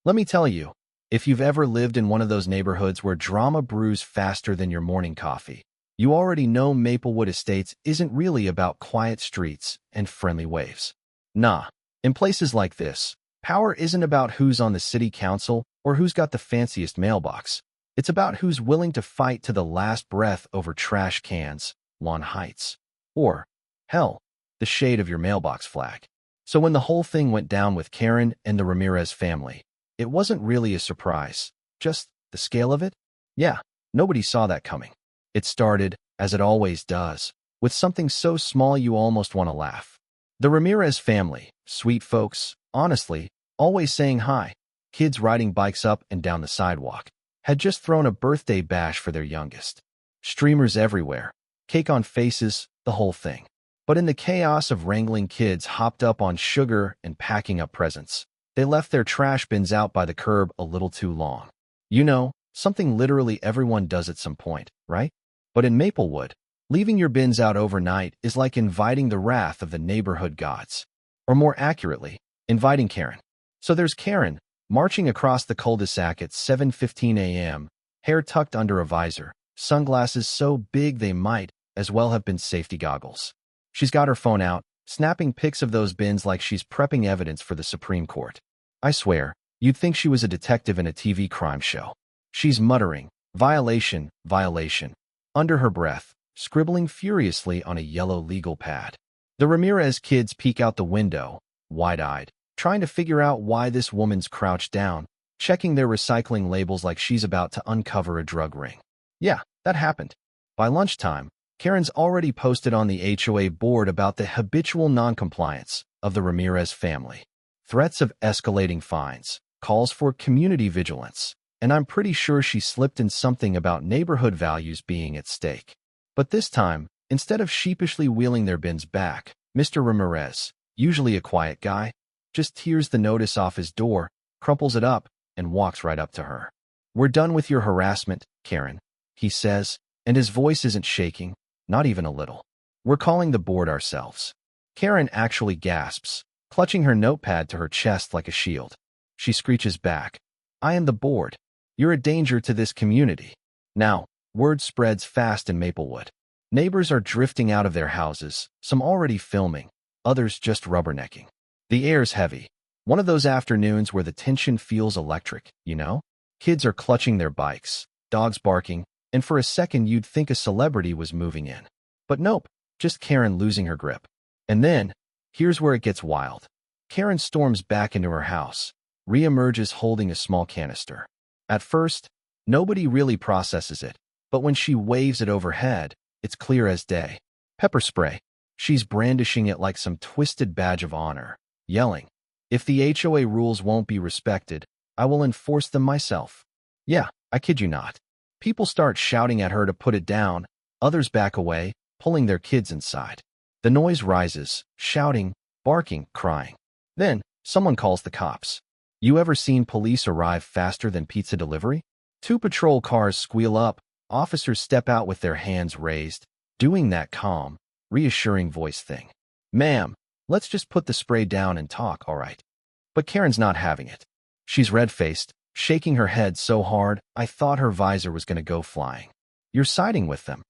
Let me tell you, if you've ever lived in one of those neighborhoods where drama brews faster than your morning coffee, you already know Maplewood Estates isn't really about quiet streets and friendly waves. Nah, in places like this, power isn't about who's on the city council or who's got the fanciest mailbox. It's about who's willing to fight to the last breath over trash cans, lawn heights, or, hell, the shade of your mailbox flag. So when the whole thing went down with Karen and the Ramirez family, it wasn't really a surprise, just the scale of it? Yeah, nobody saw that coming. It started, as it always does, with something so small you almost want to laugh. The Ramirez family, sweet folks, honestly, always saying hi, kids riding bikes up and down the sidewalk, had just thrown a birthday bash for their youngest. Streamers everywhere, cake on faces, the whole thing. But in the chaos of wrangling kids hopped up on sugar and packing up presents, they left their trash bins out by the curb a little too long. You know, something literally everyone does at some point, right? But in Maplewood, leaving your bins out overnight is like inviting the wrath of the neighborhood gods. Or more accurately, inviting Karen. So there's Karen, marching across the cul-de-sac at 7:15 a.m., hair tucked under a visor, sunglasses so big they might as well have been safety goggles. She's got her phone out, snapping pics of those bins like she's prepping evidence for the Supreme Court. I swear, you'd think she was a detective in a TV crime show. She's muttering, "Violation, violation," under her breath, scribbling furiously on a yellow legal pad. The Ramirez kids peek out the window, wide-eyed, trying to figure out why this woman's crouched down, checking their recycling labels like she's about to uncover a drug ring. Yeah, that happened. By lunchtime, Karen's already posted on the HOA board about the habitual noncompliance of the Ramirez family. Threats of escalating fines, calls for community vigilance, and I'm pretty sure she slipped in something about neighborhood values being at stake. But this time, instead of sheepishly wheeling their bins back, Mr. Ramirez, usually a quiet guy, just tears the notice off his door, crumples it up, and walks right up to her. "We're done with your harassment, Karen," he says, and his voice isn't shaking, not even a little. "We're calling the board ourselves." Karen actually gasps, clutching her notepad to her chest like a shield. She screeches back, "I am the board. You're a danger to this community." Now, word spreads fast in Maplewood. Neighbors are drifting out of their houses, some already filming, others just rubbernecking. The air's heavy. One of those afternoons where the tension feels electric, you know? Kids are clutching their bikes, dogs barking, and for a second you'd think a celebrity was moving in. But nope, just Karen losing her grip. And then, here's where it gets wild. Karen storms back into her house, reemerges holding a small canister. At first, nobody really processes it, but when she waves it overhead, it's clear as day. Pepper spray. She's brandishing it like some twisted badge of honor, yelling, "If the HOA rules won't be respected, I will enforce them myself." Yeah, I kid you not. People start shouting at her to put it down, others back away, pulling their kids inside. The noise rises, shouting, barking, crying. Then, someone calls the cops. You ever seen police arrive faster than pizza delivery? 2 patrol cars squeal up, officers step out with their hands raised, doing that calm, reassuring voice thing. "Ma'am, let's just put the spray down and talk, all right?" But Karen's not having it. She's red-faced, shaking her head so hard I thought her visor was going to go flying. "You're siding with them,"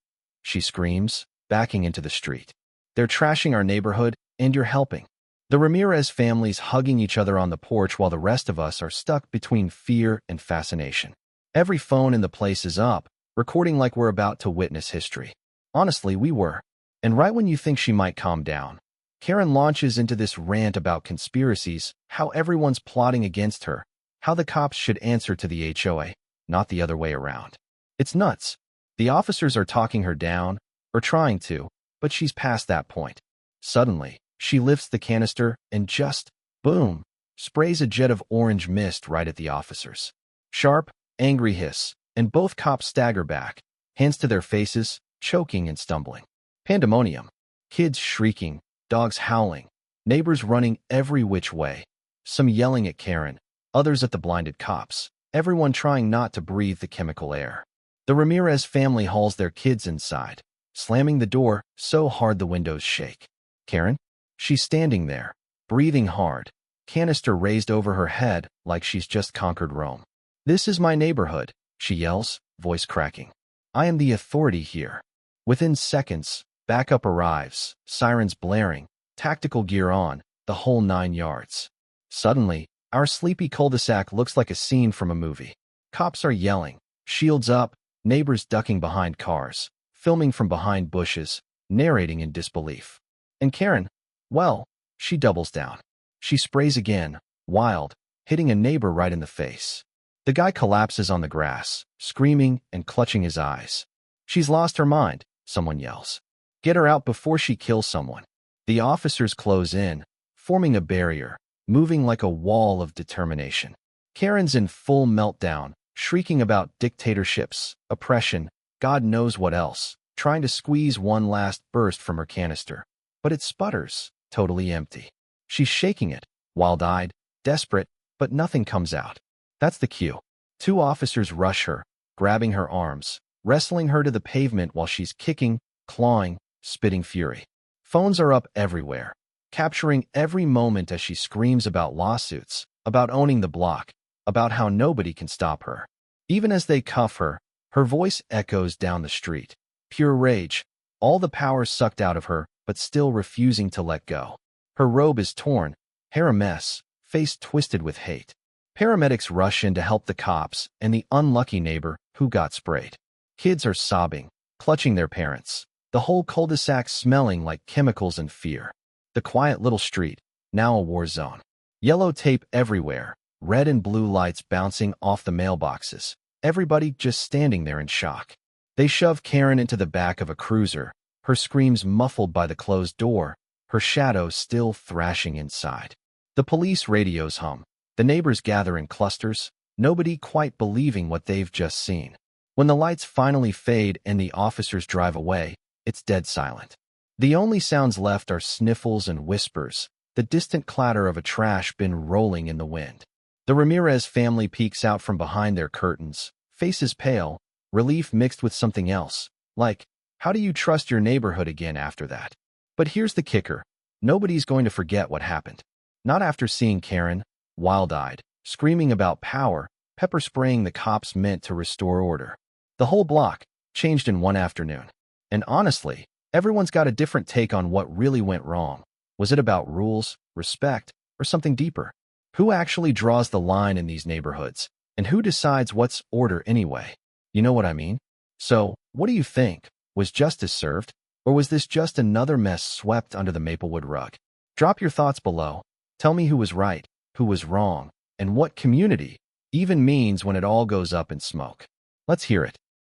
she screams, backing into the street. "They're trashing our neighborhood, and you're helping." The Ramirez family's hugging each other on the porch while the rest of us are stuck between fear and fascination. Every phone in the place is up, recording like we're about to witness history. Honestly, we were. And right when you think she might calm down, Karen launches into this rant about conspiracies, how everyone's plotting against her, how the cops should answer to the HOA, not the other way around. It's nuts. The officers are talking her down, or trying to, but she's past that point. Suddenly, she lifts the canister and just, boom, sprays a jet of orange mist right at the officers. Sharp, angry hiss, and both cops stagger back, hands to their faces, choking and stumbling. Pandemonium. Kids shrieking, dogs howling, neighbors running every which way, some yelling at Karen, others at the blinded cops, everyone trying not to breathe the chemical air. The Ramirez family hauls their kids inside, slamming the door so hard the windows shake. Karen? She's standing there, breathing hard, canister raised over her head like she's just conquered Rome. "This is my neighborhood," she yells, voice cracking. "I am the authority here." Within seconds, backup arrives, sirens blaring, tactical gear on, the whole 9 yards. Suddenly, our sleepy cul-de-sac looks like a scene from a movie. Cops are yelling, shields up, neighbors ducking behind cars, filming from behind bushes, narrating in disbelief. And Karen, well, she doubles down. She sprays again, wild, hitting a neighbor right in the face. The guy collapses on the grass, screaming and clutching his eyes. "She's lost her mind," someone yells. "Get her out before she kills someone." The officers close in, forming a barrier, moving like a wall of determination. Karen's in full meltdown, shrieking about dictatorships, oppression, God knows what else, trying to squeeze one last burst from her canister. But it sputters, totally empty. She's shaking it, wild-eyed, desperate, but nothing comes out. That's the cue. 2 officers rush her, grabbing her arms, wrestling her to the pavement while she's kicking, clawing, spitting fury. Phones are up everywhere, capturing every moment as she screams about lawsuits, about owning the block, about how nobody can stop her. Even as they cuff her, her voice echoes down the street. Pure rage, all the power sucked out of her, but still refusing to let go. Her robe is torn, hair a mess, face twisted with hate. Paramedics rush in to help the cops and the unlucky neighbor who got sprayed. Kids are sobbing, clutching their parents. The whole cul-de-sac smelling like chemicals and fear. The quiet little street, now a war zone. Yellow tape everywhere, red and blue lights bouncing off the mailboxes. Everybody just standing there in shock. They shove Karen into the back of a cruiser, her screams muffled by the closed door, her shadow still thrashing inside. The police radios hum. The neighbors gather in clusters, nobody quite believing what they've just seen. When the lights finally fade and the officers drive away, it's dead silent. The only sounds left are sniffles and whispers, the distant clatter of a trash bin rolling in the wind. The Ramirez family peeks out from behind their curtains, faces pale, relief mixed with something else, like, how do you trust your neighborhood again after that? But here's the kicker. Nobody's going to forget what happened. Not after seeing Karen, wild-eyed, screaming about power, pepper spraying the cops meant to restore order. The whole block changed in one afternoon. And honestly, everyone's got a different take on what really went wrong. Was it about rules, respect, or something deeper? Who actually draws the line in these neighborhoods? And who decides what's order anyway? You know what I mean? So, what do you think? Was justice served? Or was this just another mess swept under the Maplewood rug? Drop your thoughts below. Tell me who was right, who was wrong, and what community even means when it all goes up in smoke. Let's hear it.